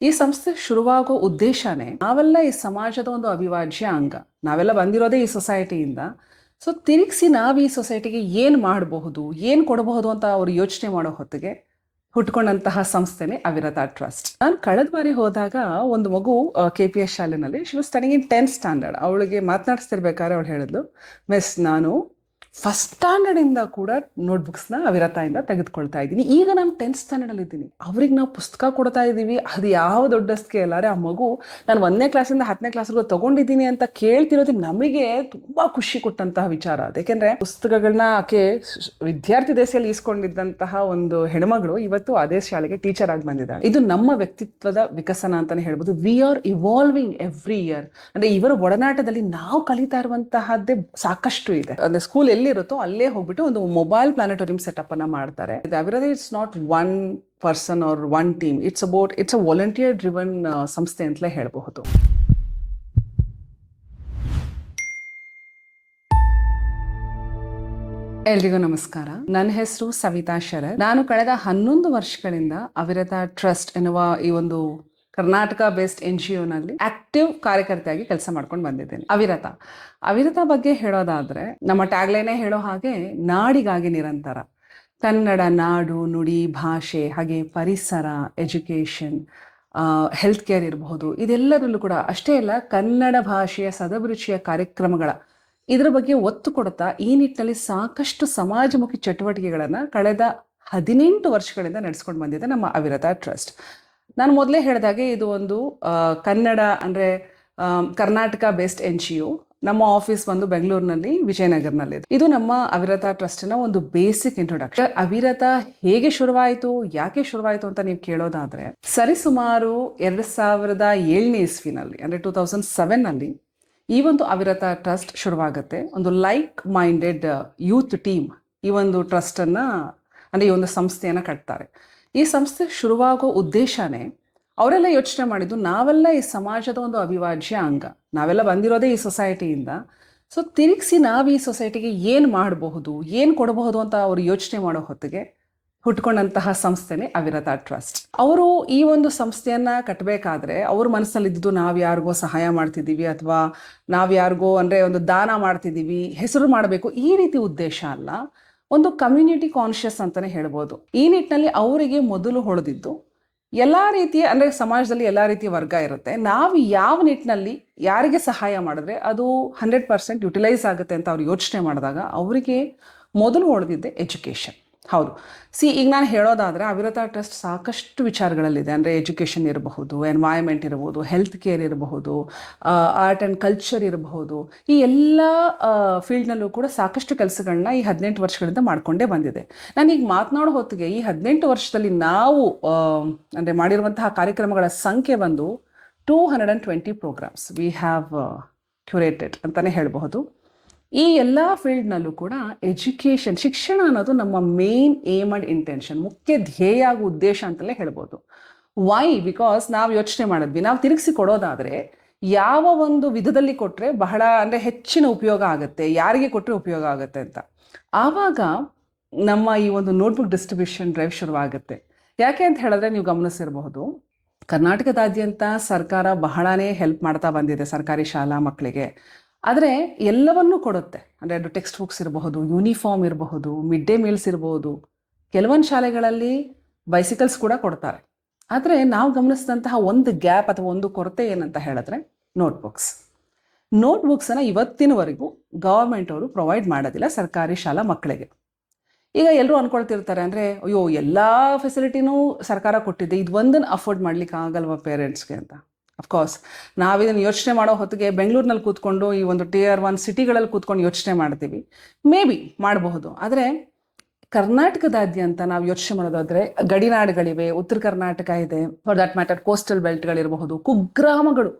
ಈ ಸಂಸ್ಥೆ ಶುರುವಾಗೋ ಉದ್ದೇಶನೇ ನಾವೆಲ್ಲ ಈ ಸಮಾಜದ ಒಂದು ಅವಿಭಾಜ್ಯ ಅಂಗ. ನಾವೆಲ್ಲ ಬಂದಿರೋದೇ ಈ ಸೊಸೈಟಿಯಿಂದ. ಸೊ ತಿರುಗಿಸಿ ನಾವು ಈ ಸೊಸೈಟಿಗೆ ಏನು ಮಾಡಬಹುದು, ಏನು ಕೊಡಬಹುದು ಅಂತ ಅವರು ಯೋಚನೆ ಮಾಡೋ ಹೊತ್ತಿಗೆ ಹುಟ್ಕೊಂಡಂತಹ ಸಂಸ್ಥೆನೇ ಅವಿರತ ಟ್ರಸ್ಟ್. ನಾನು ಕಳೆದ ಬಾರಿ ಹೋದಾಗ ಒಂದು ಮಗು KPS ಶಾಲೆನಲ್ಲಿ she was studying in 10th standard. ಅವಳಿಗೆ ಮಾತನಾಡಿಸ್ತಿರ್ಬೇಕಾದ್ರೆ ಅವಳು ಹೇಳಿದ್ಲು, ಮಿಸ್ ನಾನು ಫಸ್ಟ್ ಸ್ಟ್ಯಾಂಡರ್ಡಿಂದ ಕೂಡ ನೋಟ್ಬುಕ್ಸ್ನ ಅವಿರತದಿಂದ ತೆಗೆದುಕೊಳ್ತಾ ಇದ್ದೀನಿ. ಈಗ ನಾನು 10th ಸ್ಟ್ಯಾಂಡರ್ಡಲ್ಲಿ ಇದ್ದೀನಿ. ಅವ್ರಿಗೆ ನಾವು ಪುಸ್ತಕ ಕೊಡ್ತಾ ಇದ್ದೀವಿ, ಅದು ಯಾವ ದೊಡ್ಡಸ್ಕೆ ಅಲ್ಲ. ಆ ಮಗು ನಾನು 1ನೇ ಕ್ಲಾಸಿಂದ 10ನೇ ಕ್ಲಾಸ್ವರೆಗೂ ತಗೊಂಡಿದ್ದೀನಿ ಅಂತ ಕೇಳ್ತಿರೋದು ನಮಗೆ ತುಂಬಾ ಖುಷಿ ಕೊಟ್ಟಂತಹ ವಿಚಾರ. ಯಾಕೆಂದ್ರೆ ಪುಸ್ತಕಗಳನ್ನ ಆಕೆ ವಿದ್ಯಾರ್ಥಿ ದೇಶದಲ್ಲಿ ಈಸ್ಕೊಂಡಿದ್ದಂತಹ ಒಂದು ಹೆಣ್ಮಗಳು ಇವತ್ತು ಅದೇ ಶಾಲೆಗೆ ಟೀಚರ್ ಆಗಿ ಬಂದಿದ್ದಾಳೆ. ಇದು ನಮ್ಮ ವ್ಯಕ್ತಿತ್ವದ ವಿಕಸನ ಅಂತಾನೆ ಹೇಳ್ಬೋದು. We are evolving every year. ಅಂದ್ರೆ ಇವರ ಒಡನಾಟದಲ್ಲಿ ನಾವು ಕಲಿತಾ ಇರುವಂತಹದ್ದೇ ಸಾಕಷ್ಟು ಇದೆ. ಅಂದ್ರೆ ಸ್ಕೂಲ್ ಎಲ್ಲಿರುತ್ತೋ ಅಲ್ಲೇ ಹೋಗ್ಬಿಟ್ಟು ಒಂದು ಮೊಬೈಲ್ ಪ್ಲಾನೆಟೋರಿಯಂ ಸೆಟಪ್ ಅನ್ನ ಮಾಡ್ತಾರೆ. Avirata it's not one person or one team, it's a volunteer driven ಸಂಸ್ಥೆ ಅಂತಲೇ ಹೇಳಬಹುದು. ಎಲ್ರಿಗೂ ನಮಸ್ಕಾರ. ನನ್ನ ಹೆಸರು ಸವಿತಾ ಶರತ್. ನಾನು ಕಳೆದ 11 ವರ್ಷಗಳಿಂದ ಅವಿರತ ಟ್ರಸ್ಟ್ ಎನ್ನುವ ಈ ಒಂದು ಕರ್ನಾಟಕ ಬೇಸ್ಡ್ NGO ನಲ್ಲಿ ಆಕ್ಟಿವ್ ಕಾರ್ಯಕರ್ತೆಯಾಗಿ ಕೆಲಸ ಮಾಡ್ಕೊಂಡು ಬಂದಿದ್ದೇನೆ. ಅವಿರತ ಬಗ್ಗೆ ಹೇಳೋದಾದ್ರೆ ನಮ್ಮ ಟ್ಯಾಗ್ಲೈನೇ ಹೇಳೋ ಹಾಗೆ ನಾಡಿಗಾಗಿ ನಿರಂತರ. ಕನ್ನಡ ನಾಡು, ನುಡಿ, ಭಾಷೆ, ಹಾಗೆ ಪರಿಸರ, ಎಜುಕೇಷನ್, ಹೆಲ್ತ್ ಕೇರ್ ಇರಬಹುದು, ಇದೆಲ್ಲದರಲ್ಲೂ ಕೂಡ ಅಷ್ಟೇ ಅಲ್ಲ, ಕನ್ನಡ ಭಾಷೆಯ ಸದಭಿರುಚಿಯ ಕಾರ್ಯಕ್ರಮಗಳ ಇದರ ಬಗ್ಗೆ ಒತ್ತು ಕೊಡ್ತಾ ಈ ನಿಟ್ಟಿನಲ್ಲಿ ಸಾಕಷ್ಟು ಸಮಾಜಮುಖಿ ಚಟುವಟಿಕೆಗಳನ್ನು ಕಳೆದ 18 ವರ್ಷಗಳಿಂದ ನಡೆಸ್ಕೊಂಡು ಬಂದಿದೆ ನಮ್ಮ ಅವಿರತ ಟ್ರಸ್ಟ್. ನಾನು ಮೊದಲೇ ಹೇಳಿದಾಗೆ ಇದು ಒಂದು ಕನ್ನಡ ಅಂದರೆ ಕರ್ನಾಟಕ ಬೇಸ್ಡ್ NGO. ನಮ್ಮ ಆಫೀಸ್ ಬಂದು ಬೆಂಗಳೂರಿನಲ್ಲಿ ವಿಜಯನಗರನಲ್ಲಿದೆ. ಇದು ನಮ್ಮ ಅವಿರತ ಟ್ರಸ್ಟ್ನ ಒಂದು ಬೇಸಿಕ್ ಇಂಟ್ರೊಡಕ್ಷನ್. ಅವಿರತ ಹೇಗೆ ಶುರುವಾಯಿತು, ಯಾಕೆ ಶುರುವಾಯಿತು ಅಂತ ನೀವು ಕೇಳೋದಾದ್ರೆ, ಸರಿಸುಮಾರು 2007ನೇ ಇಸ್ವಿನಲ್ಲಿ ಅಂದರೆ 2007ನಲ್ಲಿ ಈ ಒಂದು ಅವಿರತ ಟ್ರಸ್ಟ್ ಶುರುವಾಗುತ್ತೆ. ಒಂದು ಲೈಕ್ ಮೈಂಡೆಡ್ ಯೂತ್ ಟೀಮ್ ಈ ಒಂದು ಟ್ರಸ್ಟನ್ನು ಅಂದರೆ ಈ ಒಂದು ಸಂಸ್ಥೆಯನ್ನು ಕಟ್ತಾರೆ. ಈ ಸಂಸ್ಥೆ ಶುರುವಾಗೋ ಉದ್ದೇಶನೇ ಅವರೆಲ್ಲ ಯೋಚನೆ ಮಾಡಿದ್ದು, ನಾವೆಲ್ಲ ಈ ಸಮಾಜದ ಒಂದು ಅವಿಭಾಜ್ಯ ಅಂಗ. ನಾವೆಲ್ಲ ಬಂದಿರೋದೇ ಈ ಸೊಸೈಟಿಯಿಂದ. ಸೊ ತಿರುಗಿಸಿ ನಾವು ಈ ಸೊಸೈಟಿಗೆ ಏನು ಮಾಡಬಹುದು, ಏನು ಕೊಡಬಹುದು ಅಂತ ಅವರು ಯೋಚನೆ ಮಾಡೋ ಹೊತ್ತಿಗೆ ಹುಟ್ಕೊಂಡಂತಹ ಸಂಸ್ಥೆನೇ ಅವಿರತ ಟ್ರಸ್ಟ್. ಅವರು ಈ ಒಂದು ಸಂಸ್ಥೆಯನ್ನ ಕಟ್ಟಬೇಕಾದ್ರೆ ಅವ್ರ ಮನಸ್ಸಲ್ಲಿದ್ದು ನಾವು ಯಾರಿಗೋ ಸಹಾಯ ಮಾಡ್ತಿದ್ದೀವಿ ಅಥವಾ ನಾವು ಯಾರಿಗೋ ಅಂದರೆ ಒಂದು ದಾನ ಮಾಡ್ತಿದ್ದೀವಿ, ಹೆಸರು ಮಾಡಬೇಕು, ಈ ರೀತಿ ಉದ್ದೇಶ ಅಲ್ಲ. ಒಂದು ಕಮ್ಯುನಿಟಿ ಕಾನ್ಷಿಯಸ್ ಅಂತಾನೆ ಹೇಳ್ಬೋದು. ಈ ನಿಟ್ಟಿನಲ್ಲಿ ಅವರಿಗೆ ಮೊದಲು ಹೊಳೆದಿದ್ದು ಎಲ್ಲ ರೀತಿಯ ಅಂದರೆ ಸಮಾಜದಲ್ಲಿ ಎಲ್ಲ ರೀತಿಯ ವರ್ಗ ಇರುತ್ತೆ. ನಾವು ಯಾವ ನಿಟ್ಟಿನಲ್ಲಿ ಯಾರಿಗೆ ಸಹಾಯ ಮಾಡಿದ್ರೆ ಅದು 100% ಯುಟಿಲೈಸ್ ಆಗುತ್ತೆ ಅಂತ ಅವ್ರು ಯೋಚನೆ ಮಾಡಿದಾಗ ಅವರಿಗೆ ಮೊದಲು ಹೊಳೆದಿದ್ದೆ ಎಜುಕೇಷನ್. ಹೌದು, ಈಗ ನಾನು ಹೇಳೋದಾದರೆ ಅವಿರತ ಟ್ರಸ್ಟ್ ಸಾಕಷ್ಟು ವಿಚಾರಗಳಲ್ಲಿದೆ. ಅಂದರೆ ಎಜುಕೇಷನ್ ಇರಬಹುದು, ಎನ್ವೈರ್ಮೆಂಟ್ ಇರಬಹುದು, ಹೆಲ್ತ್ ಕೇರ್ ಇರಬಹುದು, ಆರ್ಟ್ ಆ್ಯಂಡ್ ಕಲ್ಚರ್ ಇರಬಹುದು. ಈ ಎಲ್ಲ ಫೀಲ್ಡ್ನಲ್ಲೂ ಕೂಡ ಸಾಕಷ್ಟು ಕೆಲಸಗಳನ್ನ ಈ 18 ವರ್ಷಗಳಿಂದ ಮಾಡಿಕೊಂಡೇ ಬಂದಿದೆ. ನಾನೀಗ ಮಾತನಾಡೋ ಹೊತ್ತಿಗೆ ಈ 18 ವರ್ಷದಲ್ಲಿ ನಾವು ಅಂದರೆ ಮಾಡಿರುವಂತಹ ಕಾರ್ಯಕ್ರಮಗಳ ಸಂಖ್ಯೆ ಬಂದು 220 ಪ್ರೋಗ್ರಾಮ್ಸ್ ವಿ ಹ್ಯಾವ್ ಕ್ಯೂರೇಟೆಡ್ ಅಂತಲೇ ಹೇಳಬಹುದು. ಈ ಎಲ್ಲ ಫೀಲ್ಡ್ನಲ್ಲೂ ಕೂಡ ಎಜುಕೇಷನ್, ಶಿಕ್ಷಣ ಅನ್ನೋದು ನಮ್ಮ ಮೇನ್ ಏಮ್ ಆ್ಯಂಡ್ ಇಂಟೆನ್ಷನ್, ಮುಖ್ಯ ಧ್ಯೇಯ ಹಾಗೂ ಉದ್ದೇಶ ಅಂತಲೇ ಹೇಳ್ಬೋದು. ವೈ? ಬಿಕಾಸ್ ನಾವು ಯೋಚನೆ ಮಾಡಿದ್ವಿ, ನಾವು ತಿರುಗಿಸಿ ಕೊಡೋದಾದರೆ ಯಾವ ಒಂದು ವಿಧದಲ್ಲಿ ಕೊಟ್ಟರೆ ಬಹಳ ಅಂದರೆ ಹೆಚ್ಚಿನ ಉಪಯೋಗ ಆಗುತ್ತೆ, ಯಾರಿಗೆ ಕೊಟ್ಟರೆ ಉಪಯೋಗ ಆಗುತ್ತೆ ಅಂತ. ಆವಾಗ ನಮ್ಮ ಈ ಒಂದು ನೋಟ್ಬುಕ್ ಡಿಸ್ಟ್ರಿಬ್ಯೂಷನ್ ಡ್ರೈವ್ ಶುರುವಾಗುತ್ತೆ. ಯಾಕೆ ಅಂತ ಹೇಳಿದ್ರೆ ನೀವು ಗಮನಿಸಿರಬಹುದು, ಕರ್ನಾಟಕದಾದ್ಯಂತ ಸರ್ಕಾರ ಬಹಳನೇ ಹೆಲ್ಪ್ ಮಾಡ್ತಾ ಬಂದಿದೆ ಸರ್ಕಾರಿ ಶಾಲಾ ಮಕ್ಕಳಿಗೆ. ಆದರೆ ಎಲ್ಲವನ್ನೂ ಕೊಡುತ್ತೆ. ಅಂದರೆ ಅದು ಟೆಕ್ಸ್ಟ್ ಬುಕ್ಸ್ ಇರಬಹುದು, ಯೂನಿಫಾರ್ಮ್ ಇರಬಹುದು, ಮಿಡ್ ಡೇ ಮೀಲ್ಸ್ ಇರಬಹುದು, ಕೆಲವೊಂದು ಶಾಲೆಗಳಲ್ಲಿ ಬೈಸಿಕಲ್ಸ್ ಕೂಡ ಕೊಡ್ತಾರೆ. ಆದರೆ ನಾವು ಗಮನಿಸಿದಂತಹ ಒಂದು ಗ್ಯಾಪ್ ಅಥವಾ ಒಂದು ಕೊರತೆ ಏನಂತ ಹೇಳಿದ್ರೆ ನೋಟ್ಬುಕ್ಸನ್ನು ಇವತ್ತಿನವರೆಗೂ ಗವರ್ಮೆಂಟ್ ಅವರು ಪ್ರೊವೈಡ್ ಮಾಡೋದಿಲ್ಲ ಸರ್ಕಾರಿ ಶಾಲಾ ಮಕ್ಕಳಿಗೆ. ಈಗ ಎಲ್ಲರೂ ಅಂದ್ಕೊಳ್ತಿರ್ತಾರೆ, ಅಂದರೆ ಅಯ್ಯೋ ಎಲ್ಲ ಫೆಸಿಲಿಟಿನೂ ಸರ್ಕಾರ ಕೊಟ್ಟಿದೆ, ಇದು ಒಂದನ್ನು ಅಫೋರ್ಡ್ ಮಾಡ್ಲಿಕ್ಕೆ ಆಗಲ್ವ ಪೇರೆಂಟ್ಸ್ಗೆ ಅಂತ. ಅಫ್ಕೋರ್ಸ್ ನಾವಿದನ್ನು ಯೋಚನೆ ಮಾಡೋ ಹೊತ್ತಿಗೆ ಬೆಂಗಳೂರಿನಲ್ಲಿ ಕೂತ್ಕೊಂಡು ಈ ಒಂದು Tier 1 ಸಿಟಿಗಳಲ್ಲಿ ಕೂತ್ಕೊಂಡು ಯೋಚನೆ ಮಾಡ್ತೀವಿ, ಮೇ ಬಿ ಮಾಡಬಹುದು. ಆದರೆ ಕರ್ನಾಟಕದಾದ್ಯಂತ ನಾವು ಯೋಚನೆ ಮಾಡೋದಾದರೆ ಗಡಿನಾಡುಗಳಿವೆ, ಉತ್ತರ ಕರ್ನಾಟಕ ಇದೆ, ಫಾರ್ ದಟ್ ಮ್ಯಾಟರ್ ಕೋಸ್ಟಲ್ ಬೆಲ್ಟ್ಗಳಿರಬಹುದು, ಕುಗ್ರಾಮಗಳು,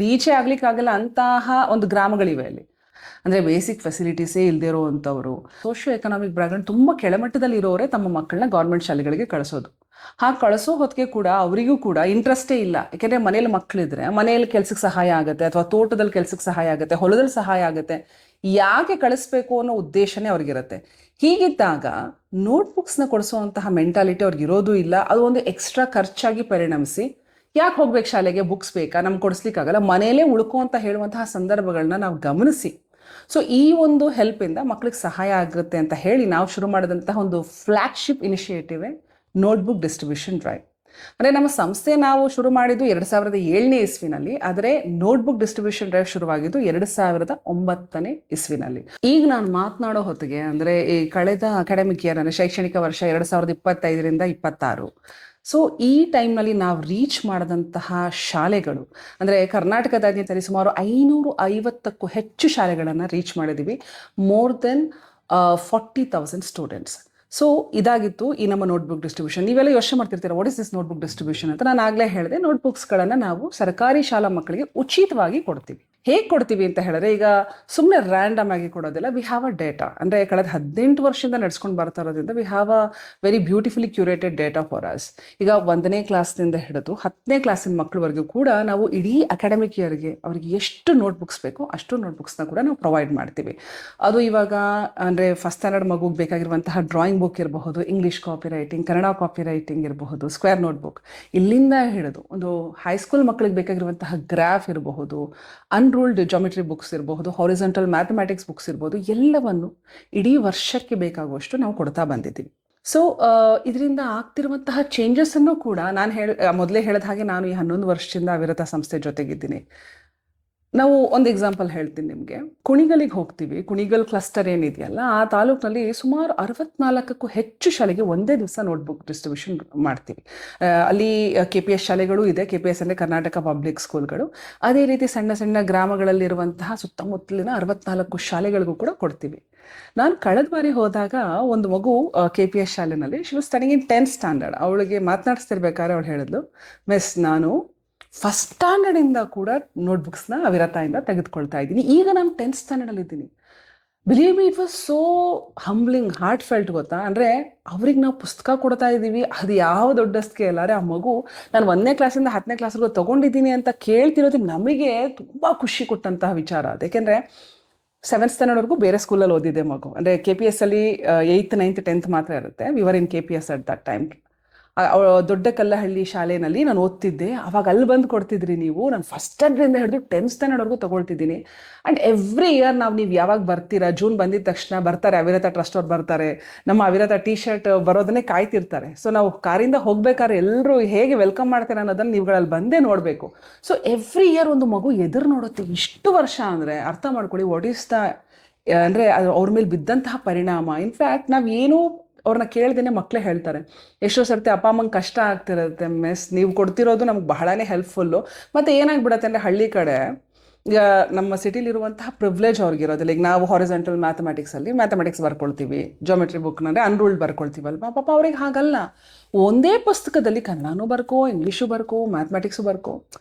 ರೀಚೇ ಆಗ್ಲಿಕ್ಕಾಗಲ್ಲ ಅಂತಹ ಒಂದು ಗ್ರಾಮಗಳಿವೆ ಅಲ್ಲಿ. ಅಂದರೆ ಬೇಸಿಕ್ ಫೆಸಿಲಿಟೀಸೇ ಇಲ್ಲದೆ ಇರೋವಂಥವ್ರು, ಸೋಷಿಯೋ ಎಕನಾಮಿಕ್ ಬ್ಯಾಕ್ಗ್ರೌಂಡ್ ತುಂಬ ಕೆಳಮಟ್ಟದಲ್ಲಿ ಇರೋರೇ ತಮ್ಮ ಮಕ್ಕಳನ್ನ ಗೌರ್ಮೆಂಟ್ ಶಾಲೆಗಳಿಗೆ ಕಳಿಸೋದು. ಹಾಗೆ ಕಳಿಸೋ ಹೊತ್ತಿಗೆ ಕೂಡ ಅವರಿಗೂ ಕೂಡ ಇಂಟ್ರೆಸ್ಟೇ ಇಲ್ಲ. ಯಾಕೆಂದರೆ ಮನೇಲಿ ಮಕ್ಕಳಿದ್ರೆ ಮನೆಯಲ್ಲಿ ಕೆಲ್ಸಕ್ಕೆ ಸಹಾಯ ಆಗುತ್ತೆ, ಅಥವಾ ತೋಟದಲ್ಲಿ ಕೆಲ್ಸಕ್ಕೆ ಸಹಾಯ ಆಗುತ್ತೆ, ಹೊಲದಲ್ಲಿ ಸಹಾಯ ಆಗುತ್ತೆ, ಯಾಕೆ ಕಳಿಸ್ಬೇಕು ಅನ್ನೋ ಉದ್ದೇಶನೇ ಅವ್ರಿಗಿರುತ್ತೆ. ಹೀಗಿದ್ದಾಗ ನೋಟ್ಬುಕ್ಸ್ನ ಕೊಡಿಸುವಂತಹ ಮೆಂಟಾಲಿಟಿ ಅವ್ರಿಗಿರೋದು ಇಲ್ಲ. ಅದು ಒಂದು ಎಕ್ಸ್ಟ್ರಾ ಖರ್ಚಾಗಿ ಪರಿಣಮಿಸಿ ಯಾಕೆ ಹೋಗ್ಬೇಕು ಶಾಲೆಗೆ, ಬುಕ್ಸ್ ಬೇಕಾ, ನಮ್ಗೆ ಕೊಡಿಸ್ಲಿಕ್ಕಾಗಲ್ಲ, ಮನೆಯಲ್ಲೇ ಉಳ್ಕೊ ಅಂತ ಹೇಳುವಂತಹ ಸಂದರ್ಭಗಳನ್ನ ನಾವು ಗಮನಿಸಿ, ಸೊ ಈ ಒಂದು ಹೆಲ್ಪಿಂದ ಮಕ್ಳಿಗೆ ಸಹಾಯ ಆಗುತ್ತೆ ಅಂತ ಹೇಳಿ ನಾವು ಶುರು ಮಾಡಿದಂತಹ ಒಂದು ಫ್ಲ್ಯಾಗ್ಶಿಪ್ ಇನಿಷಿಯೇಟಿವೇ ನೋಟ್ಬುಕ್ ಡಿಸ್ಟ್ರಿಬ್ಯೂಷನ್ ಡ್ರೈವ್. ಅಂದರೆ ನಮ್ಮ ಸಂಸ್ಥೆ ನಾವು ಶುರು ಮಾಡಿದ್ದು 2007ನೇ ಇಸ್ವಿನಲ್ಲಿ, ಆದರೆ ನೋಟ್ಬುಕ್ ಡಿಸ್ಟ್ರಿಬ್ಯೂಷನ್ ಡ್ರೈವ್ ಶುರುವಾಗಿದ್ದು 2009ನೇ ಇಸ್ವಿನಲ್ಲಿ. ಈಗ ನಾನು ಮಾತನಾಡೋ ಹೊತ್ತಿಗೆ ಅಂದರೆ ಈ ಕಳೆದ ಅಕಾಡೆಮಿಕ್ ಇಯರ್ ಅಂದರೆ ಶೈಕ್ಷಣಿಕ ವರ್ಷ 2025ರಿಂದ 26, ಸೊ ಈ ಟೈಮ್ನಲ್ಲಿ ನಾವು ರೀಚ್ ಮಾಡಿದಂತಹ ಶಾಲೆಗಳು ಅಂದರೆ ಕರ್ನಾಟಕದಾದ್ಯಂತ ಸುಮಾರು 550ಕ್ಕೂ ಹೆಚ್ಚು ಶಾಲೆಗಳನ್ನು ರೀಚ್ ಮಾಡಿದ್ದೀವಿ. More than 40,000 students. ಸೊ ಇದಾಗಿತ್ತು ಈ ನಮ್ಮ ನೋಟ್ಬುಕ್ ಡಿಸ್ಟ್ರಿಬ್ಯೂಷನ್. ನೀವೆಲ್ಲ ಯೋಚನೆ ಮಾಡ್ತಿರ್ತೀರ, what is this notebook distribution ಅಂತ. ನಾನು ಆಗಲೇ ಹೇಳಿದೆ, ನೋಟ್ಬುಕ್ಸ್ಗಳನ್ನು ನಾವು ಸರ್ಕಾರಿ ಶಾಲಾ ಮಕ್ಕಳಿಗೆ ಉಚಿತವಾಗಿ ಕೊಡ್ತೀವಿ. ಹೇಗೆ ಕೊಡ್ತೀವಿ ಅಂತ ಹೇಳಿದ್ರೆ, ಈಗ ಸುಮ್ಮನೆ ರ್ಯಾಂಡಮ್ ಆಗಿ ಕೊಡೋದಿಲ್ಲ. ವಿ ಹ್ಯಾವ್ ಅ ಡೇಟಾ, ಅಂದರೆ ಕಳೆದ 18 ವರ್ಷದಿಂದ ನಡ್ಸ್ಕೊಂಡು ಬರ್ತಾ ಇರೋದ್ರಿಂದ we have a very beautifully curated data for us. ಈಗ 1ನೇ ಕ್ಲಾಸ್ನಿಂದ ಹಿಡಿದು 10ನೇ ಕ್ಲಾಸಿನ ಮಕ್ಕಳವರೆಗೂ ಕೂಡ ನಾವು ಇಡೀ ಅಕಾಡೆಮಿಕ್ ಇಯರ್ಗೆ ಅವರಿಗೆ ಎಷ್ಟು ನೋಟ್ಬುಕ್ಸ್ ಬೇಕೋ ಅಷ್ಟು ನೋಟ್ಬುಕ್ಸ್ನ ಕೂಡ ನಾವು ಪ್ರೊವೈಡ್ ಮಾಡ್ತೀವಿ. ಅದು ಇವಾಗ ಅಂದರೆ ಫಸ್ಟ್ ಸ್ಟ್ಯಾಂಡರ್ಡ್ ಮಗುಗೆ ಬೇಕಾಗಿರುವಂತಹ ಡ್ರಾಯಿಂಗ್ ಬುಕ್ ಇರಬಹುದು, English copy writing, Kannada copy writing ಇರಬಹುದು, ಸ್ಕ್ವೇರ್ ನೋಟ್ಬುಕ್, ಇಲ್ಲಿಂದ ಹಿಡಿದು ಒಂದು ಹೈಸ್ಕೂಲ್ ಮಕ್ಕಳಿಗೆ ಬೇಕಾಗಿರುವಂತಹ ಗ್ರಾಫ್ ಇರಬಹುದು, ಅನ್ರೂಲ್ಡ್ ಜಾಮೆಟ್ರಿ ಬುಕ್ಸ್ ಇರಬಹುದು, ಹಾರಿಜಾಂಟಲ್ ಮ್ಯಾಥಮೆಟಿಕ್ಸ್ ಬುಕ್ಸ್ ಇರ್ಬೋದು, ಎಲ್ಲವನ್ನು ಇಡೀ ವರ್ಷಕ್ಕೆ ಬೇಕಾಗುವಷ್ಟು ನಾವು ಕೊಡ್ತಾ ಬಂದಿದ್ದೀವಿ. ಸೊ ಇದರಿಂದ ಆಗ್ತಿರುವಂತಹ ಚೇಂಜಸ್ಸನ್ನು ಕೂಡ ನಾನು ಮೊದಲೇ ಹೇಳಿದ ಹಾಗೆ ನಾನು ಈ 11 ವರ್ಷದಿಂದ ಅವಿರತ ಸಂಸ್ಥೆ ಜೊತೆಗಿದ್ದೀನಿ. ನಾವು ಒಂದು ಎಕ್ಸಾಂಪಲ್ ಹೇಳ್ತೀನಿ ನಿಮಗೆ. ಕುಣಿಗಲಿಗೆ ಹೋಗ್ತೀವಿ. ಕುಣಿಗಲ್ ಕ್ಲಸ್ಟರ್ ಏನಿದೆಯಲ್ಲ, ಆ ತಾಲೂಕಿನಲ್ಲಿ ಸುಮಾರು 64ಕ್ಕೂ ಹೆಚ್ಚು ಶಾಲೆಗೆ ಒಂದೇ ದಿವಸ ನೋಟ್ಬುಕ್ ಡಿಸ್ಟ್ರಿಬ್ಯೂಷನ್ ಮಾಡ್ತೀವಿ. ಅಲ್ಲಿ KPS ಶಾಲೆಗಳು ಇದೆ. KPS ಅಂದರೆ ಕರ್ನಾಟಕ ಪಬ್ಲಿಕ್ ಸ್ಕೂಲ್ಗಳು. ಅದೇ ರೀತಿ ಸಣ್ಣ ಸಣ್ಣ ಗ್ರಾಮಗಳಲ್ಲಿರುವಂತಹ ಸುತ್ತಮುತ್ತಲಿನ 64 ಶಾಲೆಗಳಿಗೂ ಕೂಡ ಕೊಡ್ತೀವಿ. ನಾನು ಕಳೆದ ಬಾರಿ ಹೋದಾಗ ಒಂದು ಮಗು KPS ಶಾಲೆನಲ್ಲಿ, she was studying in 10th standard. ಅವಳಿಗೆ ಮಾತನಾಡಿಸ್ತಿರ್ಬೇಕಾದ್ರೆ ಅವಳು ಹೇಳಿದ್ಲು, ಮಿಸ್ ನಾನು ಫಸ್ಟ್ ಸ್ಟ್ಯಾಂಡರ್ಡಿಂದ ಕೂಡ ನೋಟ್ಬುಕ್ಸ್ನ ಅವಿರತದಿಂದ ತೆಗೆದುಕೊಳ್ತಾ ಇದ್ದೀನಿ. ಈಗ ನಾನು 10th ಸ್ಟ್ಯಾಂಡರ್ಡಲ್ಲಿ ಇದ್ದೀನಿ. Believe me, it was so humbling, heart felt, ಗೊತ್ತಾ. ಅಂದರೆ ಅವ್ರಿಗೆ ನಾವು ಪುಸ್ತಕ ಕೊಡ್ತಾ ಇದ್ದೀವಿ, ಅದು ಯಾವ ದೊಡ್ಡ ಸ್ಕೇಲ್. ಆದರೆ ಆ ಮಗು ನಾನು 1ನೇ ಕ್ಲಾಸಿಂದ 10ನೇ ಕ್ಲಾಸ್ವರೆಗೂ ತೊಗೊಂಡಿದ್ದೀನಿ ಅಂತ ಕೇಳ್ತಿರೋದು ನಮಗೆ ತುಂಬ ಖುಷಿ ಕೊಟ್ಟಂತಹ ವಿಚಾರ. ಅದು ಯಾಕೆಂದರೆ 7th ಸ್ಟ್ಯಾಂಡರ್ಡ್ವರೆಗೂ ಬೇರೆ ಸ್ಕೂಲಲ್ಲಿ ಓದಿದೆ ಮಗು. ಅಂದರೆ KPS ಅಲ್ಲಿ 8th 9th 10th ಮಾತ್ರ ಇರುತ್ತೆ. We were in KPS at that time. ದೊಡ್ಡ ಕಲ್ಲಹಳ್ಳಿ ಶಾಲೆಯಲ್ಲಿ ನಾನು ಓದ್ತಿದ್ದೆ. ಅವಾಗ ಅಲ್ಲಿ ಬಂದು ಕೊಡ್ತಿದ್ರಿ ನೀವು. ನಾನು ಫಸ್ಟ್ ಸ್ಟ್ಯಾಂಡರ್ಡಿಂದ ಹಿಡಿದು 10th ಸ್ಟ್ಯಾಂಡರ್ಡ್ವರೆಗೂ ತೊಗೊಳ್ತಿದ್ದೀನಿ. ಆ್ಯಂಡ್ ಎವ್ರಿ ಇಯರ್ ನೀವು ಯಾವಾಗ ಬರ್ತೀರಾ, ಜೂನ್ ಬಂದಿದ ತಕ್ಷಣ ಬರ್ತಾರೆ, ಅವಿರತ ಟ್ರಸ್ಟ್ ಅವ್ರು ಬರ್ತಾರೆ, ನಮ್ಮ ಅವಿರತ T-ಶರ್ಟ್ ಬರೋದನ್ನೇ ಕಾಯ್ತಿರ್ತಾರೆ. ಸೊ ನಾವು ಕಾರಿಂದ ಹೋಗ್ಬೇಕಾದ್ರೆ ಎಲ್ಲರೂ ಹೇಗೆ ವೆಲ್ಕಮ್ ಮಾಡ್ತಾರೆ ಅನ್ನೋದನ್ನು ನೀವುಗಳಲ್ಲಿ ಬಂದೇ ನೋಡಬೇಕು. ಸೊ ಎವ್ರಿ ಇಯರ್ ಒಂದು ಮಗು ಎದುರು ನೋಡುತ್ತೆ. ಇಷ್ಟು ವರ್ಷ ಅಂದರೆ ಅರ್ಥ ಮಾಡ್ಕೊಳ್ಳಿ, ವಾಟ್ ಈಸ್ ದ ಅಂದರೆ ಅವ್ರ ಮೇಲೆ ಬಿದ್ದಂತಹ ಪರಿಣಾಮ. ಇನ್ಫ್ಯಾಕ್ಟ್ ನಾವು ಏನೂ ಅವ್ರನ್ನ ಕೇಳ್ದೇನೆ ಮಕ್ಕಳೇ ಹೇಳ್ತಾರೆ. ಎಷ್ಟೋ ಸರ್ತಿ ಅಪ್ಪ ಅಮ್ಮಂಗೆ ಕಷ್ಟ ಆಗ್ತಿರುತ್ತೆ, ಮಿಸ್ ನೀವು ಕೊಡ್ತಿರೋದು ನಮ್ಗೆ ಬಹಳನೇ ಹೆಲ್ಪ್ಫುಲ್ಲು. ಮತ್ತು ಏನಾಗ್ಬಿಡತ್ತೆ ಅಂದರೆ ಹಳ್ಳಿ ಕಡೆ ಈಗ ನಮ್ಮ ಸಿಟಿಲಿರುವಂತಹ ಪ್ರಿವ್ಲೇಜ್ ಅವ್ರಿಗಿರೋದಿಲ್ಲ. ಈಗ ನಾವು ಹಾರಿಜಾಂಟಲ್ ಮ್ಯಾಥಮೆಟಿಕ್ಸ್ ಬರ್ಕೊಳ್ತೀವಿ, ಜಾಮೆಟ್ರಿ ಬುಕ್ನಂದರೆ ಅನ್ರೂಲ್ಡ್ ಬರ್ಕೊಳ್ತೀವಲ್ವ. ಪಾಪ ಅವ್ರಿಗೆ ಹಾಗಲ್ಲ. ಒಂದೇ ಪುಸ್ತಕದಲ್ಲಿ ಕನ್ನಡನೂ ಬರ್ಕೋ, ಇಂಗ್ಲೀಷು ಬರ್ಕೋ, ಮ್ಯಾಥಮೆಟಿಕ್ಸು ಬರ್ಕೋ.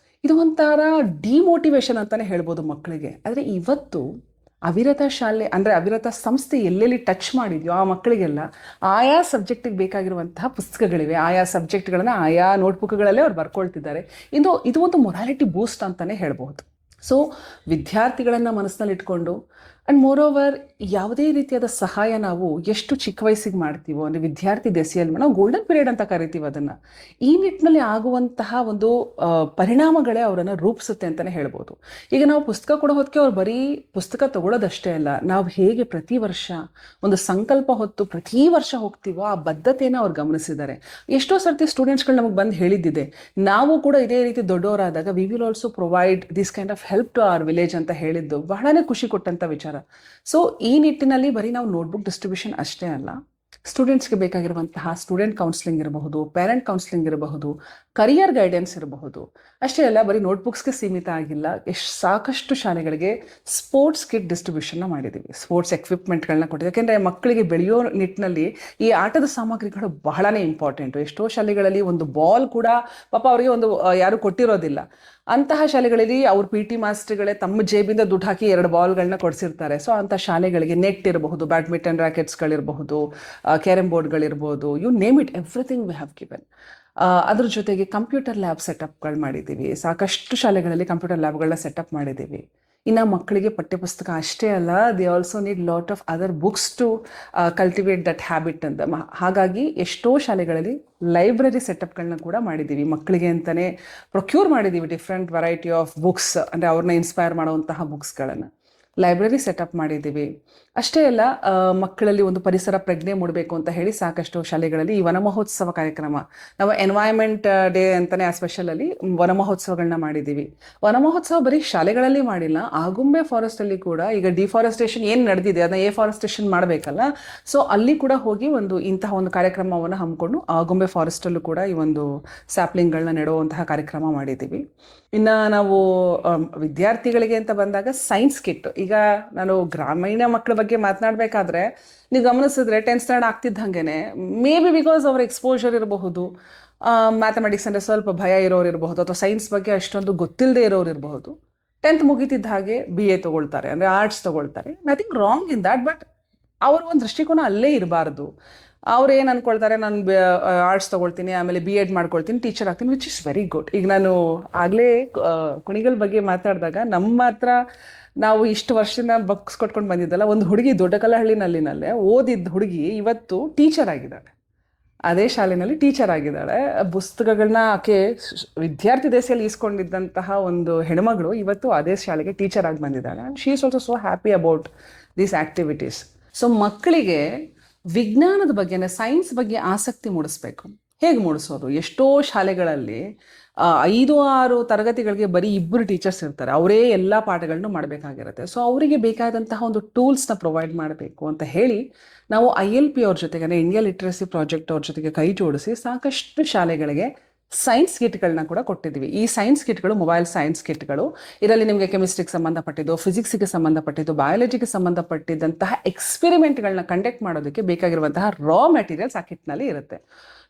ಇದು ಒಂಥರ ಡಿಮೋಟಿವೇಶನ್ ಅಂತಲೇ ಹೇಳ್ಬೋದು ಮಕ್ಕಳಿಗೆ. ಆದರೆ ಇವತ್ತು ಅವಿರತ ಶಾಲೆ ಅಂದರೆ ಅವಿರತ ಸಂಸ್ಥೆ ಎಲ್ಲೆಲ್ಲಿ ಟಚ್ ಮಾಡಿದೆಯೋ ಆ ಮಕ್ಕಳಿಗೆಲ್ಲ ಆಯಾ ಸಬ್ಜೆಕ್ಟಿಗೆ ಬೇಕಾಗಿರುವಂತಹ ಪುಸ್ತಕಗಳಿವೆ. ಆಯಾ ಸಬ್ಜೆಕ್ಟ್ಗಳನ್ನು ಆಯಾ ನೋಟ್ಬುಕ್ಗಳಲ್ಲೇ ಅವ್ರು ಬರ್ಕೊಳ್ತಿದ್ದಾರೆ. ಇದು ಒಂದು ಮೊರಾಲಿಟಿ ಬೂಸ್ಟ್ ಅಂತಲೇ ಹೇಳ್ಬೋದು. ಸೊ ವಿದ್ಯಾರ್ಥಿಗಳನ್ನು ಮನಸ್ಸಿನಲ್ಲಿ ಇಟ್ಕೊಂಡು ಆ್ಯಂಡ್ ಮೋರ್ ಓವರ್ ಯಾವುದೇ ರೀತಿಯಾದ ಸಹಾಯ ನಾವು ಎಷ್ಟು ಚಿಕ್ಕ ವಯಸ್ಸಿಗೆ ಮಾಡ್ತೀವೋ, ಅಂದರೆ ವಿದ್ಯಾರ್ಥಿ ದೆಸೆಯಲ್ಲಿ ನಾವು ಗೋಲ್ಡನ್ ಪೀರಿಯಡ್ ಅಂತ ಕರಿತೀವಿ ಅದನ್ನು. ಈ ನಿಟ್ಟಿನಲ್ಲಿ ಆಗುವಂತಹ ಒಂದು ಪರಿಣಾಮಗಳೇ ಅವರನ್ನು ರೂಪಿಸುತ್ತೆ ಅಂತಲೇ ಹೇಳ್ಬೋದು. ಈಗ ನಾವು ಪುಸ್ತಕ ಕೊಡೋ ಹೊತ್ತಿಗೆ ಅವ್ರು ಬರೀ ಪುಸ್ತಕ ತಗೊಳ್ಳೋದಷ್ಟೇ ಅಲ್ಲ, ನಾವು ಹೇಗೆ ಪ್ರತಿ ವರ್ಷ ಒಂದು ಸಂಕಲ್ಪ ಹೊತ್ತು ಪ್ರತಿ ವರ್ಷ ಹೋಗ್ತೀವೋ ಆ ಬದ್ಧತೆಯನ್ನು ಅವ್ರು ಗಮನಿಸಿದ್ದಾರೆ. ಎಷ್ಟೋ ಸರ್ತಿ ಸ್ಟೂಡೆಂಟ್ಸ್ಗಳು ನಮಗೆ ಬಂದು ಹೇಳಿದ್ದಿದೆ, ನಾವು ಕೂಡ ಇದೇ ರೀತಿ ದೊಡ್ಡವರಾದಾಗ we will also provide this kind of help to our village ಅಂತ ಹೇಳಿದ್ದು ಬಹಳನೇ ಖುಷಿ ಕೊಟ್ಟಂಥ ವಿಚಾರ. ಸೊ ಈ ನಿಟ್ಟಿನಲ್ಲಿ ಬರೀ ನಾವು ನೋಟ್ಬುಕ್ ಡಿಸ್ಟ್ರಿಬ್ಯೂಷನ್ ಅಷ್ಟೇ ಅಲ್ಲ, ಸ್ಟೂಡೆಂಟ್ಸ್ಗೆ ಬೇಕಾಗಿರುವಂತಹ ಸ್ಟೂಡೆಂಟ್ ಕೌನ್ಸಿಲಿಂಗ್ ಇರಬಹುದು, ಪೇರೆಂಟ್ ಕೌನ್ಸಿಲಿಂಗ್ ಇರಬಹುದು, ಕರಿಯರ್ ಗೈಡೆನ್ಸ್ ಇರಬಹುದು. ಅಷ್ಟೇ ಅಲ್ಲ, ಬರೀ ನೋಟ್ಬುಕ್ಸ್ಗೆ ಸೀಮಿತ ಆಗಿಲ್ಲ. ಸಾಕಷ್ಟು ಶಾಲೆಗಳಿಗೆ ಸ್ಪೋರ್ಟ್ಸ್ ಕಿಟ್ ಡಿಸ್ಟ್ರಿಬ್ಯೂಷನ್ನ ಮಾಡಿದ್ದೀವಿ, ಸ್ಪೋರ್ಟ್ಸ್ ಎಕ್ವಿಪ್ಮೆಂಟ್ಗಳನ್ನ ಕೊಟ್ಟಿದ್ದೀವಿ. ಯಾಕೆಂದರೆ ಮಕ್ಕಳಿಗೆ ಬೆಳೆಯೋ ನಿಟ್ಟಿನಲ್ಲಿ ಈ ಆಟದ ಸಾಮಗ್ರಿಗಳು ಬಹಳನೇ ಇಂಪಾರ್ಟೆಂಟು. ಎಷ್ಟೋ ಶಾಲೆಗಳಲ್ಲಿ ಒಂದು ಬಾಲ್ ಕೂಡ ಪಾಪ ಅವರಿಗೆ ಒಂದು ಯಾರು ಕೊಟ್ಟಿರೋದಿಲ್ಲ. ಅಂತಹ ಶಾಲೆಗಳಲ್ಲಿ ಅವ್ರ PT ಮಾಸ್ಟರ್ಗಳೇ ತಮ್ಮ ಜೇಬಿಂದ ದುಡ್ಡು ಹಾಕಿ 2 ಬಾಲ್ಗಳನ್ನ ಕೊಡಿಸಿರ್ತಾರೆ. ಸೊ ಅಂಥ ಶಾಲೆಗಳಿಗೆ ನೆಟ್ ಇರಬಹುದು, ಬ್ಯಾಡ್ಮಿಂಟನ್ ರ್ಯಾಕೆಟ್ಸ್ಗಳಿರ್ಬಹುದು, ಕ್ಯಾರಮ್ ಬೋರ್ಡ್ಗಳಿರ್ಬೋದು, you name it, everything we have given. ಅದ್ರ ಜೊತೆಗೆ ಕಂಪ್ಯೂಟರ್ ಲ್ಯಾಬ್ ಸೆಟಪ್ಗಳು ಮಾಡಿದ್ದೀವಿ. ಸಾಕಷ್ಟು ಶಾಲೆಗಳಲ್ಲಿ ಕಂಪ್ಯೂಟರ್ ಲ್ಯಾಬ್ಗಳನ್ನ ಸೆಟಪ್ ಮಾಡಿದ್ದೀವಿ. ಇನ್ನು ಮಕ್ಕಳಿಗೆ ಪಠ್ಯಪುಸ್ತಕ ಅಷ್ಟೇ ಅಲ್ಲ, they also need lot of other books to cultivate that habit ಅಂತ. ಹಾಗಾಗಿ ಎಷ್ಟೋ ಶಾಲೆಗಳಲ್ಲಿ ಲೈಬ್ರರಿ ಸೆಟಪ್ಗಳನ್ನ ಕೂಡ ಮಾಡಿದ್ದೀವಿ. ಮಕ್ಕಳಿಗೆ ಅಂತಲೇ ಪ್ರೊಕ್ಯೂರ್ ಮಾಡಿದ್ದೀವಿ ಡಿಫ್ರೆಂಟ್ ವೆರೈಟಿ ಆಫ್ ಬುಕ್ಸ್, ಅಂದರೆ ಅವ್ರನ್ನ ಇನ್ಸ್ಪೈರ್ ಮಾಡುವಂತಹ ಬುಕ್ಸ್ಗಳನ್ನು ಲೈಬ್ರರಿ ಸೆಟಪ್ ಮಾಡಿದ್ದೀವಿ. ಅಷ್ಟೇ ಅಲ್ಲ, ಮಕ್ಕಳಲ್ಲಿ ಒಂದು ಪರಿಸರ ಪ್ರಜ್ಞೆ ಮೂಡಬೇಕು ಅಂತ ಹೇಳಿ ಸಾಕಷ್ಟು ಶಾಲೆಗಳಲ್ಲಿ ಈ ವನ ಮಹೋತ್ಸವ ಕಾರ್ಯಕ್ರಮ, ನಾವು ಎನ್ವೈರ್ಮೆಂಟ್ ಡೇ ಅಂತಲೇ ಆ ಸ್ಪೆಷಲಲ್ಲಿ ವನ ಮಹೋತ್ಸವಗಳನ್ನ ಮಾಡಿದ್ದೀವಿ. ವನ ಮಹೋತ್ಸವ ಬರೀ ಶಾಲೆಗಳಲ್ಲಿ ಮಾಡಿಲ್ಲ, ಆಗುಂಬೆ ಫಾರೆಸ್ಟಲ್ಲಿ ಕೂಡ ಈಗ ಡಿಫಾರೆಸ್ಟೇಷನ್ ಏನು ನಡೆದಿದೆ ಅದನ್ನ ಎಫಾರೆಸ್ಟೇಷನ್ ಮಾಡಬೇಕಲ್ಲ, ಸೊ ಅಲ್ಲಿ ಕೂಡ ಹೋಗಿ ಇಂತಹ ಒಂದು ಕಾರ್ಯಕ್ರಮವನ್ನು ಹಮ್ಮಿಕೊಂಡು ಆಗುಂಬೆ ಫಾರೆಸ್ಟಲ್ಲೂ ಕೂಡ ಈ ಒಂದು ಸ್ಯಾಪ್ಲಿಂಗ್ಗಳನ್ನ ನೆಡುವಂತಹ ಕಾರ್ಯಕ್ರಮ ಮಾಡಿದ್ದೀವಿ. ಇನ್ನು ನಾವು ವಿದ್ಯಾರ್ಥಿಗಳಿಗೆ ಅಂತ ಬಂದಾಗ ಸೈನ್ಸ್ ಕಿಟ್, ಈಗ ನಾನು ಗ್ರಾಮೀಣ ಮಕ್ಕಳ ಬಗ್ಗೆ ಮಾತನಾಡಬೇಕಾದ್ರೆ ನೀವು ಗಮನಿಸಿದ್ರೆ 10th ಸ್ಟ್ಯಾಂಡರ್ಡ್ ಆಗ್ತಿದ್ದಂಗೆ ಮೇ ಬಿ ಬಿಕಾಸ್ ಅವರ ಎಕ್ಸ್ಪೋಜರ್ ಇರಬಹುದು, ಮ್ಯಾಥಮೆಟಿಕ್ಸ್ ಅಂದರೆ ಸ್ವಲ್ಪ ಭಯ ಇರೋರು ಇರಬಹುದು, ಅಥವಾ ಸೈನ್ಸ್ ಬಗ್ಗೆ ಅಷ್ಟೊಂದು ಗೊತ್ತಿಲ್ಲದೆ ಇರೋರು ಇರಬಹುದು, 10th ಮುಗಿತಿದ್ದ ಹಾಗೆ BA ತೊಗೊಳ್ತಾರೆ, ಅಂದರೆ ಆರ್ಟ್ಸ್ ತೊಗೊಳ್ತಾರೆ. Nothing wrong in that, but ಅವ್ರ ಒಂದು ದೃಷ್ಟಿಕೋನ ಅಲ್ಲೇ ಇರಬಾರ್ದು. ಅವ್ರು ಏನು ಅಂದ್ಕೊಳ್ತಾರೆ, ನಾನು ಆರ್ಟ್ಸ್ ತೊಗೊಳ್ತೀನಿ, ಆಮೇಲೆ B.Ed ಮಾಡ್ಕೊಳ್ತೀನಿ, ಟೀಚರ್ ಆಗ್ತೀನಿ, ವಿಚ್ ಇಸ್ ವೆರಿ ಗುಡ್. ಈಗ ನಾನು ಆಗಲೇ ಕುಣಿಗಲ್ ಬಗ್ಗೆ ಮಾತಾಡಿದಾಗ ನಮ್ಮ ಹತ್ರ ನಾವು ಇಷ್ಟು ವರ್ಷದಿಂದ ಬುಕ್ಸ್ ಕೊಟ್ಕೊಂಡು ಬಂದಿದ್ದಲ್ಲ, ಒಂದು ಹುಡುಗಿ ದೊಡ್ಡಕಲ್ಲಹಳ್ಳಿನಲ್ಲಿನಲ್ಲೇ ಓದಿದ್ದ ಹುಡುಗಿ ಇವತ್ತು ಟೀಚರ್ ಆಗಿದ್ದಾಳೆ, ಅದೇ ಶಾಲೆಯಲ್ಲಿ ಟೀಚರ್ ಆಗಿದ್ದಾಳೆ. ಪುಸ್ತಕಗಳನ್ನ ಆಕೆ ವಿದ್ಯಾರ್ಥಿ ದೇಶದಲ್ಲಿ ಈಸ್ಕೊಂಡಿದ್ದಂತಹ ಒಂದು ಹೆಣ್ಮಗಳು ಇವತ್ತು ಅದೇ ಶಾಲೆಗೆ ಟೀಚರ್ ಆಗಿ ಬಂದಿದ್ದಾಳೆ. And she is also so happy about these activities. So ಮಕ್ಕಳಿಗೆ ವಿಜ್ಞಾನದ ಬಗ್ಗೆ, ಸೈನ್ಸ್ ಬಗ್ಗೆ ಆಸಕ್ತಿ ಮೂಡಿಸ್ಬೇಕು. ಹೇಗೆ ಮೂಡಿಸೋದು? ಎಷ್ಟೋ ಶಾಲೆಗಳಲ್ಲಿ 5-6 ತರಗತಿಗಳಿಗೆ ಬರೀ 2 ಟೀಚರ್ಸ್ ಇರ್ತಾರೆ, ಅವರೇ ಎಲ್ಲ ಪಾಠಗಳನ್ನು ಮಾಡಬೇಕಾಗಿರುತ್ತೆ. ಸೊ ಅವರಿಗೆ ಬೇಕಾದಂತಹ ಒಂದು ಟೂಲ್ಸ್ನ ಪ್ರೊವೈಡ್ ಮಾಡಬೇಕು ಅಂತ ಹೇಳಿ ನಾವು ILP ಅವ್ರ ಜೊತೆಗೆ, ಅಂದರೆ ಇಂಡಿಯಾ ಲಿಟ್ರಸಿ ಪ್ರಾಜೆಕ್ಟ್ ಅವ್ರ ಜೊತೆಗೆ ಕೈ ಜೋಡಿಸಿ ಸಾಕಷ್ಟು ಶಾಲೆಗಳಿಗೆ ಸೈನ್ಸ್ ಕಿಟ್ಗಳನ್ನ ಕೂಡ ಕೊಟ್ಟಿದ್ದೀವಿ. ಈ ಸೈನ್ಸ್ ಕಿಟ್ಗಳು ಮೊಬೈಲ್ ಸೈನ್ಸ್ ಕಿಟ್ಗಳು, ಇದರಲ್ಲಿ ನಿಮಗೆ ಕೆಮಿಸ್ಟ್ರಿಗೆ ಸಂಬಂಧಪಟ್ಟಿದ್ದು, ಫಿಸಿಕ್ಸಿಗೆ ಸಂಬಂಧಪಟ್ಟಿದ್ದು, ಬಯಾಲಜಿಗೆ ಸಂಬಂಧಪಟ್ಟಿದ್ದಂತಹ ಎಕ್ಸ್ಪೆರಿಮೆಂಟ್ಗಳನ್ನ ಕಂಡಕ್ಟ್ ಮಾಡೋದಕ್ಕೆ ಬೇಕಾಗಿರುವಂತಹ ರಾ ಮೆಟೀರಿಯಲ್ಸ್ ಆ ಕಿಟ್ನಲ್ಲಿ ಇರುತ್ತೆ.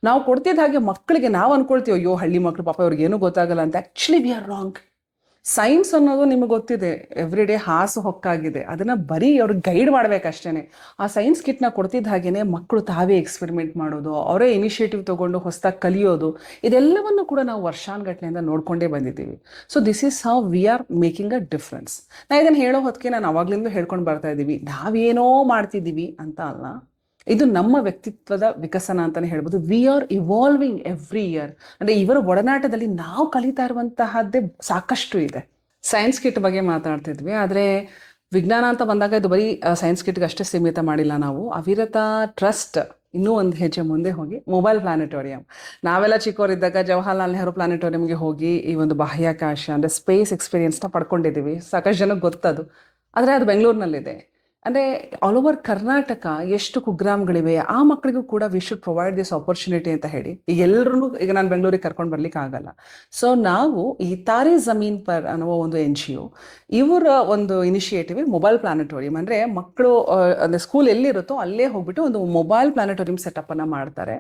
ನಾವು ಕೊಡ್ತಿದ್ದ ಹಾಗೆ ಮಕ್ಕಳಿಗೆ ನಾವು ಅಂದ್ಕೊಳ್ತೀವಿ, ಅಯ್ಯೋ ಹಳ್ಳಿ ಮಕ್ಕಳು ಪಾಪ ಅವ್ರಿಗೆ ಏನೂ ಗೊತ್ತಾಗಲ್ಲ ಅಂತ. Actually we are wrong. Science ಅನ್ನೋದು ನಿಮಗೆ ಗೊತ್ತಿದೆ, ಎವ್ರಿ ಡೇ ಹಾಸು ಹೊಕ್ಕಾಗಿದೆ, ಅದನ್ನು ಬರೀ ಅವ್ರಿಗೆ ಗೈಡ್ ಮಾಡಬೇಕಷ್ಟೇ. ಆ ಸೈನ್ಸ್ ಕಿಟ್ನ ಕೊಡ್ತಿದ್ದ ಹಾಗೆಯೇ ಮಕ್ಕಳು ತಾವೇ ಎಕ್ಸ್ಪೆರಿಮೆಂಟ್ ಮಾಡೋದು, ಅವರೇ ಇನಿಷಿಯೇಟಿವ್ ತೊಗೊಂಡು ಹೊಸದಾಗಿ ಕಲಿಯೋದು, ಇದೆಲ್ಲವನ್ನು ಕೂಡ ನಾವು ವರ್ಷಾನುಗಟ್ಟಲೆಯಿಂದ ನೋಡ್ಕೊಂಡೇ ಬಂದಿದ್ದೀವಿ. So this is how we are making a difference. ನಾನು ಇದನ್ನು ಹೇಳೋ ಹೊತ್ತಿಗೆ ನಾನು ಅವಾಗಲಿಂದ ಹೇಳ್ಕೊಂಡು ಬರ್ತಾ ಇದ್ದೀವಿ, ನಾವೇನೋ ಮಾಡ್ತಿದ್ದೀವಿ ಅಂತ ಅಲ್ಲ, ಇದು ನಮ್ಮ ವ್ಯಕ್ತಿತ್ವದ ವಿಕಸನ ಅಂತಲೇ ಹೇಳ್ಬೋದು. We are evolving every year. ಅಂದರೆ ಇವರ ಒಡನಾಟದಲ್ಲಿ ನಾವು ಕಲಿತಾ ಇರುವಂತಹದ್ದೇ ಸಾಕಷ್ಟು ಇದೆ. ಸೈನ್ಸ್ ಕಿಟ್ ಬಗ್ಗೆ ಮಾತಾಡ್ತಿದ್ವಿ, ಆದರೆ ವಿಜ್ಞಾನ ಅಂತ ಬಂದಾಗ ಇದು ಬರೀ ಸೈನ್ಸ್ ಕಿಟ್ಗೆ ಅಷ್ಟೇ ಸೀಮಿತ ಮಾಡಿಲ್ಲ ನಾವು. ಅವಿರತ ಟ್ರಸ್ಟ್ ಇನ್ನೂ ಒಂದು ಹೆಜ್ಜೆ ಮುಂದೆ ಹೋಗಿ ಮೊಬೈಲ್ ಪ್ಲಾನೆಟೋರಿಯಂ, ನಾವೆಲ್ಲ ಚಿಕ್ಕವರಿದ್ದಾಗ ಜವಾಹರ್ಲಾಲ್ ನೆಹರು ಪ್ಲಾನೆಟೋರಿಯಂಗೆ ಹೋಗಿ ಈ ಒಂದು ಬಾಹ್ಯಾಕಾಶ ಅಂದರೆ ಸ್ಪೇಸ್ ಎಕ್ಸ್ಪೀರಿಯನ್ಸ್ನ ಪಡ್ಕೊಂಡಿದ್ದೀವಿ. ಸಾಕಷ್ಟು ಜನಕ್ಕೆ ಗೊತ್ತದು, ಆದರೆ ಅದು ಬೆಂಗಳೂರಿನಲ್ಲಿದೆ. ಅಂದರೆ ಆಲ್ ಓವರ್ ಕರ್ನಾಟಕ ಎಷ್ಟು ಕುಗ್ರಾಮ್ಗಳಿವೆ, ಆ ಮಕ್ಕಳಿಗೂ ಕೂಡ we should provide this opportunity ಅಂತ ಹೇಳಿ. ಈಗ ಎಲ್ಲರೂ, ಈಗ ನಾನು ಬೆಂಗಳೂರಿಗೆ ಕರ್ಕೊಂಡು ಬರ್ಲಿಕ್ಕೆ ಆಗಲ್ಲ, ಸೊ ನಾವು ಈ ತಾರೆ ಜಮೀನ್ ಪರ್ ಅನ್ನುವ ಒಂದು NGO, ಇವರ ಒಂದು ಇನಿಷಿಯೇಟಿವ್ ಮೊಬೈಲ್ ಪ್ಲಾನೆಟೋರಿಯಂ. ಅಂದರೆ ಮಕ್ಕಳು ಅಂದರೆ ಸ್ಕೂಲ್ ಎಲ್ಲಿರುತ್ತೋ ಅಲ್ಲೇ ಹೋಗ್ಬಿಟ್ಟು ಒಂದು ಮೊಬೈಲ್ ಪ್ಲಾನೆಟೋರಿಯಂ ಸೆಟಪ್ಪನ್ನು ಮಾಡ್ತಾರೆ.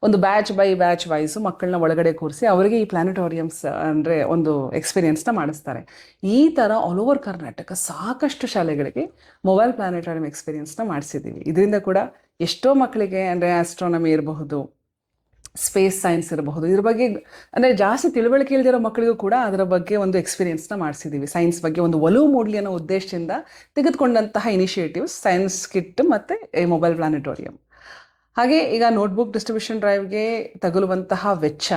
ಒಂದು ಬ್ಯಾಚ್ ಬೈ ಬ್ಯಾಚ್ ವೈಸು ಮಕ್ಕಳನ್ನ ಒಳಗಡೆ ಕೂರಿಸಿ ಅವರಿಗೆ ಈ ಪ್ಲಾನೆಟೋರಿಯಮ್ಸ್ ಅಂದರೆ ಒಂದು ಎಕ್ಸ್ಪೀರಿಯನ್ಸ್ನ ಮಾಡಿಸ್ತಾರೆ. ಈ ಥರ ಆಲ್ ಓವರ್ ಕರ್ನಾಟಕ ಸಾಕಷ್ಟು ಶಾಲೆಗಳಿಗೆ ಮೊಬೈಲ್ ಪ್ಲಾನೆಟೋರಿಯಂ ಎಕ್ಸ್ಪೀರಿಯನ್ಸ್ನ ಮಾಡಿಸಿದ್ದೀವಿ. ಇದರಿಂದ ಕೂಡ ಎಷ್ಟೋ ಮಕ್ಕಳಿಗೆ ಅಂದರೆ ಆಸ್ಟ್ರಾನಮಿ ಇರಬಹುದು, ಸ್ಪೇಸ್ ಸೈನ್ಸ್ ಇರಬಹುದು, ಇದ್ರ ಬಗ್ಗೆ ಅಂದರೆ ಜಾಸ್ತಿ ತಿಳುವಳಿಕೆ ಇಲ್ದಿರೋ ಮಕ್ಕಳಿಗೂ ಕೂಡ ಅದರ ಬಗ್ಗೆ ಒಂದು ಎಕ್ಸ್ಪೀರಿಯನ್ಸ್ನ ಮಾಡಿಸಿದ್ದೀವಿ. ಸೈನ್ಸ್ ಬಗ್ಗೆ ಒಂದು ಒಲವು ಮೂಡಲಿ ಅನ್ನೋ ಉದ್ದೇಶದಿಂದ ತೆಗೆದುಕೊಂಡಂತಹ ಇನಿಷಿಯೇಟಿವ್ಸ್ ಸೈನ್ಸ್ ಕಿಟ್ ಮತ್ತು ಮೊಬೈಲ್ ಪ್ಲಾನೆಟೋರಿಯಂ. ಹಾಗೆ ಈಗ ನೋಟ್ಬುಕ್ ಡಿಸ್ಟ್ರಿಬ್ಯೂಷನ್ ಡ್ರೈವ್ಗೆ ತಗುಲುವಂತಹ ವೆಚ್ಚ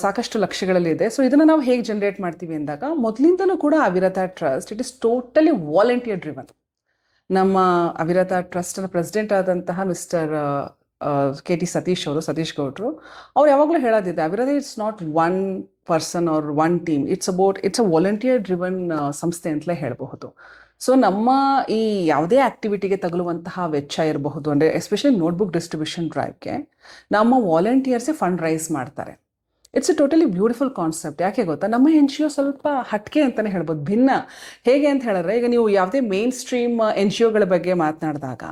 ಸಾಕಷ್ಟು ಲಕ್ಷಗಳಲ್ಲಿದೆ. ಸೊ ಇದನ್ನು ನಾವು ಹೇಗೆ ಜನರೇಟ್ ಮಾಡ್ತೀವಿ ಅಂದಾಗ, ಮೊದಲಿಂದಲೂ ಕೂಡ ಅವಿರತ trust it is totally volunteer driven. ನಮ್ಮ ಅವಿರತ ಟ್ರಸ್ಟ್ನ ಪ್ರೆಸಿಡೆಂಟ್ ಆದಂತಹ ಮಿಸ್ಟರ್ KT ಸತೀಶ್ ಗೌಡ್ರು ಅವ್ರು ಯಾವಾಗಲೂ ಹೇಳೋದಿದೆ, Avirata it's not one person or one team, it's a volunteer driven ಸಂಸ್ಥೆ ಅಂತಲೇ ಹೇಳಬಹುದು. ಸೊ ನಮ್ಮ ಈ ಯಾವುದೇ ಆ್ಯಕ್ಟಿವಿಟಿಗೆ ತಗುಲುವಂತಹ ವೆಚ್ಚ ಇರಬಹುದು, ಅಂದರೆ ಎಸ್ಪೆಷಲಿ ನೋಟ್ಬುಕ್ ಡಿಸ್ಟ್ರಿಬ್ಯೂಷನ್ ಡ್ರೈವ್ಗೆ ನಮ್ಮ ವಾಲಂಟಿಯರ್ಸೇ ಫಂಡ್ ರೈಸ್ ಮಾಡ್ತಾರೆ. It's A totally beautiful concept. ಯಾಕೆ ಗೊತ್ತಾ, ನಮ್ಮ NGO ಸ್ವಲ್ಪ ಹಟ್ಕೆ ಅಂತಲೇ ಹೇಳ್ಬೋದು, ಭಿನ್ನ. ಹೇಗೆ ಅಂತ ಹೇಳಿದ್ರೆ, ಈಗ ನೀವು ಯಾವುದೇ ಮೇನ್ ಸ್ಟ್ರೀಮ್ NGOಗಳ ಬಗ್ಗೆ ಮಾತನಾಡಿದಾಗ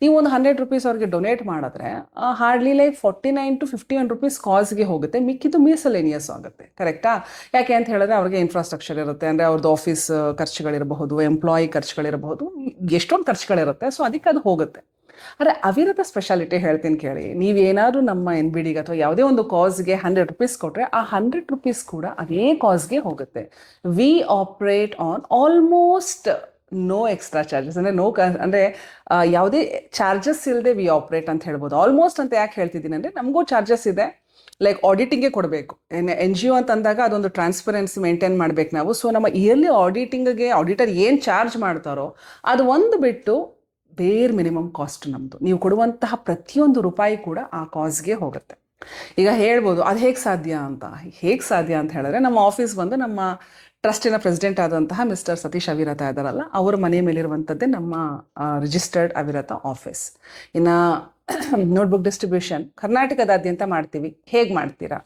ನೀವು ಒಂದು 100 ರೂಪೀಸ್ ಅವ್ರಿಗೆ ಡೊನೇಟ್ ಮಾಡಿದ್ರೆ ಹಾರ್ಡ್ಲಿ ಲೈಕ್ 49 to 51 ರೂಪೀಸ್ ಕಾಸ್ಗೆ ಹೋಗುತ್ತೆ, ಮಿಕ್ಕಿದ್ದು ಮಿಸಲೇನಿಯಸ್ ಆಗುತ್ತೆ. ಕರೆಕ್ಟಾ? ಯಾಕೆ ಅಂತ ಹೇಳಿದ್ರೆ ಅವ್ರಿಗೆ ಇನ್ಫ್ರಾಸ್ಟ್ರಕ್ಚರ್ ಇರುತ್ತೆ, ಅಂದರೆ ಅವ್ರದ್ದು ಆಫೀಸ್ ಖರ್ಚುಗಳಿರಬಹುದು, ಎಂಪ್ಲಾಯಿ ಖರ್ಚುಗಳಿರಬಹುದು, ಎಷ್ಟೊಂದು ಖರ್ಚುಗಳಿರುತ್ತೆ. ಸೊ ಅದಕ್ಕೆ ಅದು ಹೋಗುತ್ತೆ. ಆದರೆ ಅವಿರತ ಸ್ಪೆಷಾಲಿಟಿ ಹೇಳ್ತೀನಿ ಕೇಳಿ. ನೀವೇನಾದ್ರು ನಮ್ಮ ಎನ್ ಬಿ ಡಿಗೆ ಅಥವಾ ಯಾವುದೇ ಒಂದು ಕಾಸ್ಗೆ ₹100 ಕೊಟ್ಟರೆ ಆ ₹100 ಕೂಡ ಅದೇ ಕಾಸ್ಗೆ ಹೋಗುತ್ತೆ. We operate on almost no extra charges, ಅಂದರೆ ಅಂದರೆ ಯಾವುದೇ ಚಾರ್ಜಸ್ ಇಲ್ಲದೆ ವಿ ಆಪ್ರೇಟ್ ಅಂತ ಹೇಳ್ಬೋದು. ಆಲ್ಮೋಸ್ಟ್ ಅಂತ ಯಾಕೆ ಹೇಳ್ತಿದ್ದೀನಿ ಅಂದರೆ ನಮಗೂ ಚಾರ್ಜಸ್ ಇದೆ. ಲೈಕ್ ಆಡಿಟಿಂಗೇ ಕೊಡಬೇಕು. ಎನ್ ಜಿ ಒ ಅಂತ ಅಂದಾಗ ಅದೊಂದು ಟ್ರಾನ್ಸ್ಪರೆನ್ಸಿ ಮೇಂಟೈನ್ ಮಾಡ್ಬೇಕು ನಾವು. ಸೊ ನಮ್ಮ ಇಯರ್ಲಿ ಆಡಿಟಿಂಗ್ಗೆ ಆಡಿಟರ್ ಏನು ಚಾರ್ಜ್ ಮಾಡ್ತಾರೋ ಅದು ಒಂದು ಬಿಟ್ಟು ಬೇರ್ ಮಿನಿಮಮ್ ಕಾಸ್ಟ್ ನಮ್ಮದು. ನೀವು ಕೊಡುವಂತಹ ಪ್ರತಿಯೊಂದು ರೂಪಾಯಿ ಕೂಡ ಆ ಕಾಸ್ಗೆ ಹೋಗುತ್ತೆ. ಈಗ ಹೇಳ್ಬೋದು ಅದು ಹೇಗೆ ಸಾಧ್ಯ ಅಂತ ಹೇಳಿದ್ರೆ, ನಮ್ಮ ಆಫೀಸ್ ಬಂದು ನಮ್ಮ ಟ್ರಸ್ಟಿನ ಪ್ರೆಸಿಡೆಂಟ್ ಆದಂತಹ ಮಿಸ್ಟರ್ ಸತೀಶ್ ಅವಿರತ ಇದ್ದಾರಲ್ಲ, ಅವರ ಮನೆ ಮೇಲಿರುವಂಥದ್ದೇ ನಮ್ಮ ರಿಜಿಸ್ಟರ್ಡ್ ಅವಿರತ ಆಫೀಸ್. ಇನ್ನು ನೋಟ್ಬುಕ್ ಡಿಸ್ಟ್ರಿಬ್ಯೂಷನ್ ಕರ್ನಾಟಕದಾದ್ಯಂತ ಮಾಡ್ತೀವಿ. ಹೇಗೆ ಮಾಡ್ತೀರಾ?